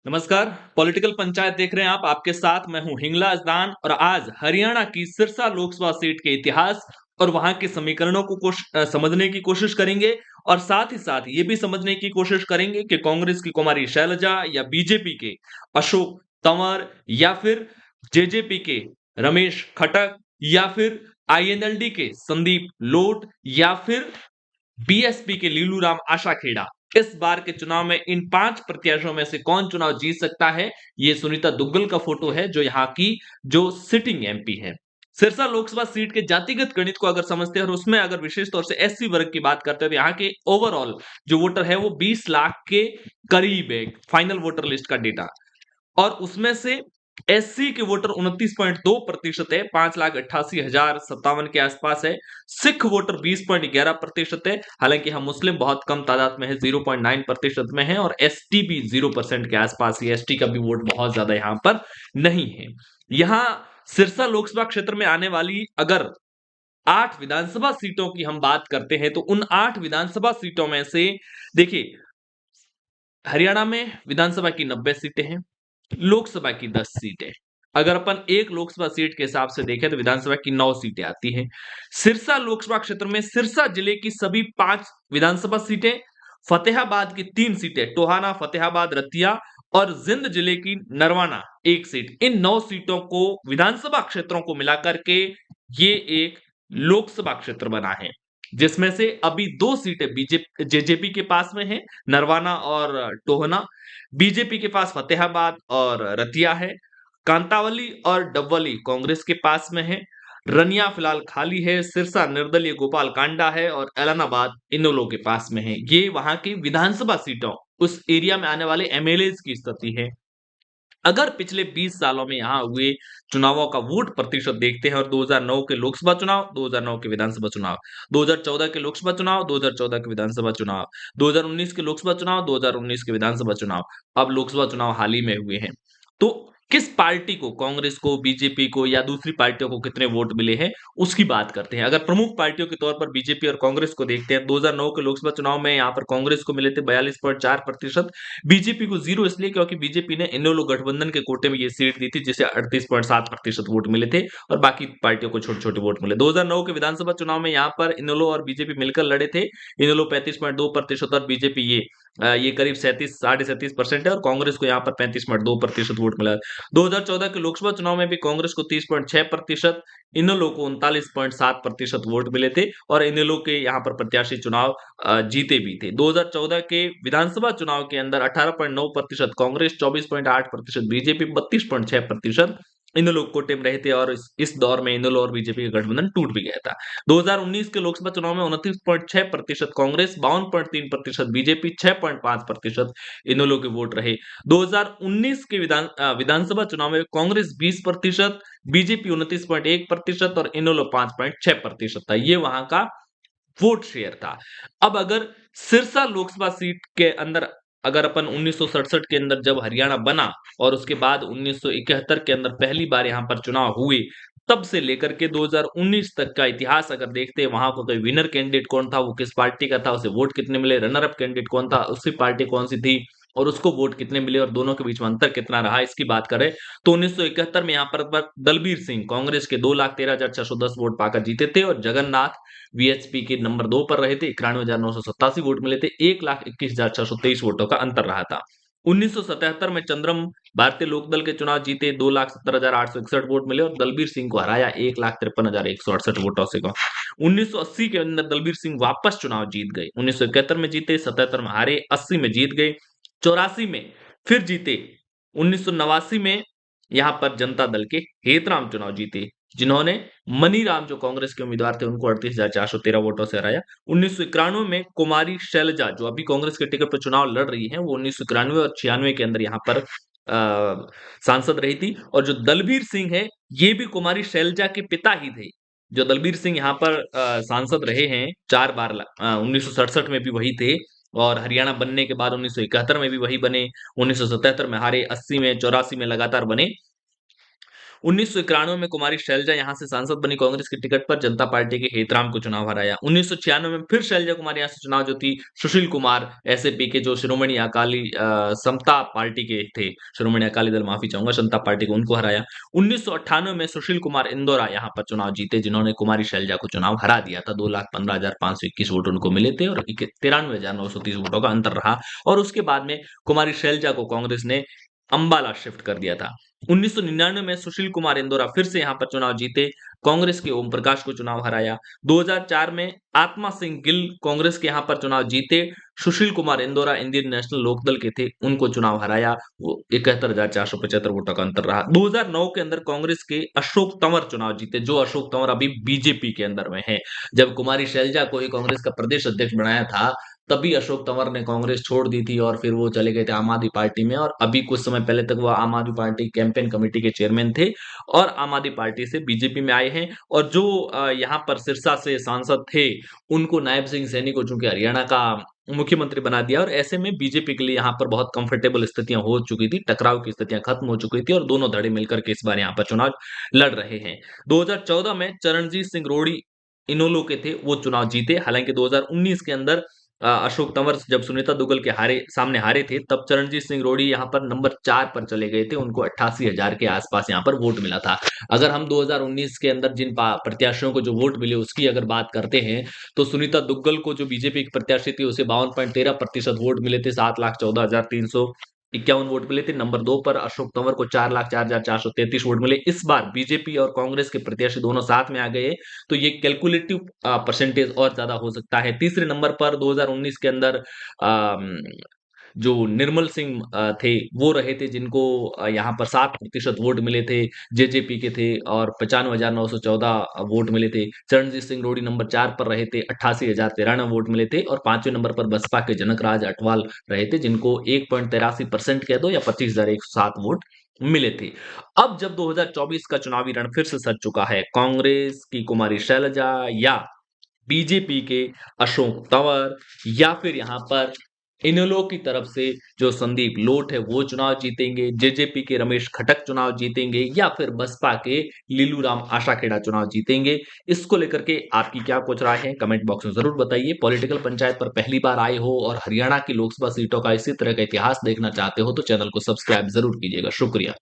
नमस्कार। पॉलिटिकल पंचायत देख रहे हैं आप। आपके साथ मैं हूं हिंगला अजदान और आज हरियाणा की सिरसा लोकसभा सीट के इतिहास और वहां के समीकरणों को समझने की कोशिश करेंगे और साथ ही साथ ये भी समझने की कोशिश करेंगे कि कांग्रेस की कुमारी शैलजा या बीजेपी के अशोक तंवर या फिर जेजेपी के रमेश खटक या फिर आईएनएलडी के संदीप लोट या फिर बीएसपी के लीलू राम आशाखेड़ा इस बार के चुनाव में इन 5 प्रत्याशियों में से कौन चुनाव जीत सकता है। ये सुनीता दुग्गल का फोटो है जो यहाँ की जो सिटिंग एमपी है। सिरसा लोकसभा सीट के जातिगत गणित को अगर समझते हैं और उसमें अगर विशेष तौर से एससी वर्ग की बात करते हैं तो यहाँ के ओवरऑल जो वोटर है वो 20 लाख के करीब है, फाइनल वोटर लिस्ट का डेटा। और उसमें से एससी के वोटर 29.2% है, 5,88,057 के आसपास है। सिख वोटर 20.11% है, हालांकि हम मुस्लिम बहुत कम तादाद में है, 0.9% में है। और एसटी भी 0% के आसपास ही, एसटी का भी वोट बहुत ज्यादा यहां पर नहीं है। यहां सिरसा लोकसभा क्षेत्र में आने वाली अगर 8 विधानसभा सीटों की हम बात करते हैं तो उन 8 विधानसभा सीटों में से देखिए, हरियाणा में विधानसभा की 90 सीटें हैं, लोकसभा की 10 सीटें। अगर अपन एक लोकसभा सीट के हिसाब से देखें तो विधानसभा की 9 सीटें आती हैं। सिरसा लोकसभा क्षेत्र में सिरसा जिले की सभी 5 विधानसभा सीटें, फतेहाबाद की 3 सीटें, टोहाना, फतेहाबाद, रतिया और जिंद जिले की नरवाना 1 सीट। इन 9 सीटों को विधानसभा क्षेत्रों को मिलाकर के ये एक लोकसभा क्षेत्र बना है, जिसमें से अभी 2 सीटें बीजेपी जेजेपी के पास में है, नरवाना और टोहना। बीजेपी के पास फतेहाबाद और रतिया है। कांतावली और डबवली कांग्रेस के पास में है। रनिया फिलहाल खाली है। सिरसा निर्दलीय गोपाल कांडा है और एलनाबाद इनेलो के पास में है। ये वहां की विधानसभा सीटों, उस एरिया में आने वाले एमएलए की स्थिति है। अगर पिछले 20 सालों में यहां हुए चुनावों का वोट प्रतिशत देखते हैं और 2009 के लोकसभा चुनाव, 2009 के विधानसभा चुनाव, 2014 के लोकसभा चुनाव, 2014 के विधानसभा चुनाव, 2019 के लोकसभा चुनाव, 2019 के विधानसभा चुनाव, अब लोकसभा चुनाव हाल ही में हुए हैं, तो किस पार्टी को, कांग्रेस को, बीजेपी को या दूसरी पार्टियों को कितने वोट मिले हैं उसकी बात करते हैं। अगर प्रमुख पार्टियों के तौर पर बीजेपी और कांग्रेस को देखते हैं, 2009 के लोकसभा चुनाव में यहाँ पर कांग्रेस को मिले थे 42.4%, बीजेपी को 0 इसलिए क्योंकि बीजेपी ने इनेलो गठबंधन के कोटे में ये सीट दी थी जिसे 38.7% वोट मिले थे और बाकी पार्टियों को छोटे छोटे वोट मिले। 2009 के विधानसभा चुनाव में यहाँ पर इनेलो और बीजेपी मिलकर लड़े थे। इनेलो 35.2% और बीजेपी ये करीब 37.37% है और कांग्रेस को यहाँ पर 35.2% वोट मिला। 2014 के लोकसभा चुनाव में भी कांग्रेस को 30.6%, इनेलो को 39.7% वोट मिले थे और इनेलो के यहाँ पर प्रत्याशी चुनाव जीते भी थे। 2014 के विधानसभा चुनाव के अंदर 18.9% कांग्रेस, 24.8% बीजेपी, 32.6% इनेलो कोटे में रहे थे और इस दौर में इनेलो और बीजेपी का गठबंधन टूट भी गया था। 2019 के लोकसभा चुनाव में 29.6% कांग्रेस, 52.3% बीजेपी, 6.5% इनेलो के वोट रहे। 2019 के विधानसभा चुनाव में कांग्रेस 20%, बीजेपी 29.1% और इनेलो 5.6% था। ये वहां का वोट शेयर था। अब अगर सिरसा लोकसभा सीट के अंदर अगर अपन 1967 के अंदर जब हरियाणा बना और उसके बाद 1971 के अंदर पहली बार यहां पर चुनाव हुए, तब से लेकर के 2019 तक का इतिहास अगर देखते हैं, वहां का विनर कैंडिडेट कौन था, वो किस पार्टी का था, उसे वोट कितने मिले, रनर अप कैंडिडेट कौन था, उसकी पार्टी कौन सी थी और उसको वोट कितने मिले और दोनों के बीच में अंतर कितना रहा, इसकी बात करें तो 1971 में यहाँ पर दलबीर सिंह कांग्रेस के 2,13,610 वोट पाकर जीते थे और जगन्नाथ वीएचपी के नंबर 2 पर रहे थे, 91,987 वोट मिले थे, 1,21,623 वोटों का अंतर रहा था। 1977 में चंद्रम भारतीय लोकदल के चुनाव जीते, 2,70,861 वोट मिले और दलबीर सिंह को हराया 1,53,168 वोटों से। 1980 के अंदर दलबीर सिंह वापस चुनाव जीत गए, 1971 में जीते, 77 में हारे, 80 में जीत गए, 84 में फिर जीते, 1989 में यहां पर जनता दल के हेतराम चुनाव जीते, जिन्होंने मनीराम जो कांग्रेस के उम्मीदवार थे उनको 38,413 वोटों से हराया। 1991 में कुमारी शैलजा जो अभी कांग्रेस के टिकट पर चुनाव लड़ रही हैं, वो 1991 और 96 के अंदर यहाँ पर सांसद रही थी। और जो दलबीर सिंह है, ये भी कुमारी शैलजा के पिता ही थे। जो दलबीर सिंह यहाँ पर सांसद रहे हैं 4 बार, 1967 में भी वही थे और हरियाणा बनने के बाद 1971 में भी वही बने, 1977 में हारे, 80 में, 84 में लगातार बने। 1991 में कुमारी शैलजा यहां से सांसद बनी कांग्रेस की टिकट पर, जनता पार्टी के हेतराम को चुनाव हराया। 1996 में फिर शैलजा कुमारी यहां से चुनाव जीती, सुशील कुमार एसएपी के जो शिरोमणि अकाली समता पार्टी के थे, शिरोमणि अकाली दल माफी चाहूंगा, समता पार्टी को उनको हराया। 1998 में सुशील कुमार इंदौरा यहां पर चुनाव जीते, जिन्होंने कुमारी शैलजा को चुनाव हरा दिया था। 2,15,521 वोट उनको मिले थे और 93,930 वोटों का अंतर रहा। और उसके बाद में कुमारी शैलजा को कांग्रेस ने अंबाला शिफ्ट कर दिया था। 1999 में सुशील कुमार इंदौरा फिर से यहां पर चुनाव जीते, कांग्रेस के ओम प्रकाश को चुनाव हराया। 2004 में आत्मा सिंह गिल कांग्रेस के यहां पर चुनाव जीते, सुशील कुमार इंदौरा इंडियन नेशनल लोकदल के थे, उनको चुनाव हराया। वो 71,475 वोटों का अंतर रहा। 2009 के अंदर कांग्रेस के अशोक तंवर चुनाव जीते, जो अशोक तंवर अभी बीजेपी के अंदर में है। जब कुमारी शैलजा को ही कांग्रेस का प्रदेश अध्यक्ष बनाया था, तभी अशोक तंवर ने कांग्रेस छोड़ दी थी और फिर वो चले गए थे आम आदमी पार्टी में, और अभी कुछ समय पहले तक वो आम आदमी पार्टी कैंपेन कमेटी के चेयरमैन थे और आम आदमी पार्टी से बीजेपी में आए हैं। और जो यहाँ पर सिरसा से सांसद थे, उनको नायब सिंह सैनी को चूंकि हरियाणा का मुख्यमंत्री बना दिया, और ऐसे में बीजेपी के लिए यहाँ पर बहुत कंफर्टेबल स्थितियां हो चुकी थी, टकराव की स्थितियां खत्म हो चुकी थी और दोनों धड़े मिलकर के इस बार यहाँ पर चुनाव लड़ रहे हैं। 2014 में चरणजीत सिंह रोड़ी इनेलो के थे, वो चुनाव जीते। हालांकि 2019 के अंदर अशोक तंवर जब सुनीता दुग्गल के सामने हारे थे, तब चरणजीत सिंह रोड़ी यहाँ पर नंबर 4 पर चले गए थे, उनको 88,000 के आसपास यहाँ पर वोट मिला था। अगर हम 2019 के अंदर जिन प्रत्याशियों को जो वोट मिले उसकी अगर बात करते हैं, तो सुनीता दुग्गल को जो बीजेपी की प्रत्याशी थी उसे 52.13% वोट मिले थे, 7,14,351 वोट मिले थे। नंबर 2 पर अशोक तंवर को 4,04,433 वोट मिले। इस बार बीजेपी और कांग्रेस के प्रत्याशी दोनों साथ में आ गए, तो ये कैलकुलेटिव परसेंटेज और ज्यादा हो सकता है। तीसरे नंबर पर 2019 के अंदर जो निर्मल सिंह थे, वो रहे थे, जिनको यहाँ पर 7% वोट मिले थे, जेजेपी के थे, और 95,914 वोट मिले थे। चरणजीत सिंह रोड़ी नंबर 4 पर रहे थे, 88,093 वोट मिले थे। और 5वें नंबर पर बसपा के जनक राज अटवाल रहे थे, जिनको 1.83% कह दो या 25,107 वोट मिले थे। अब जब 2024 का चुनावी रण फिर से सज चुका है, कांग्रेस की कुमारी शैलजा या बीजेपी के अशोक तंवर या फिर यहाँ पर इनेलो की तरफ से जो संदीप लोट है वो चुनाव जीतेंगे, जेजेपी के रमेश खटक चुनाव जीतेंगे, या फिर बसपा के लीलू राम आशाखेड़ा चुनाव जीतेंगे, इसको लेकर के आपकी क्या कुछ राय है कमेंट बॉक्स में जरूर बताइए। पॉलिटिकल पंचायत पर पहली बार आए हो और हरियाणा की लोकसभा सीटों का इसी तरह का इतिहास देखना चाहते हो तो चैनल को सब्सक्राइब जरूर कीजिएगा। शुक्रिया।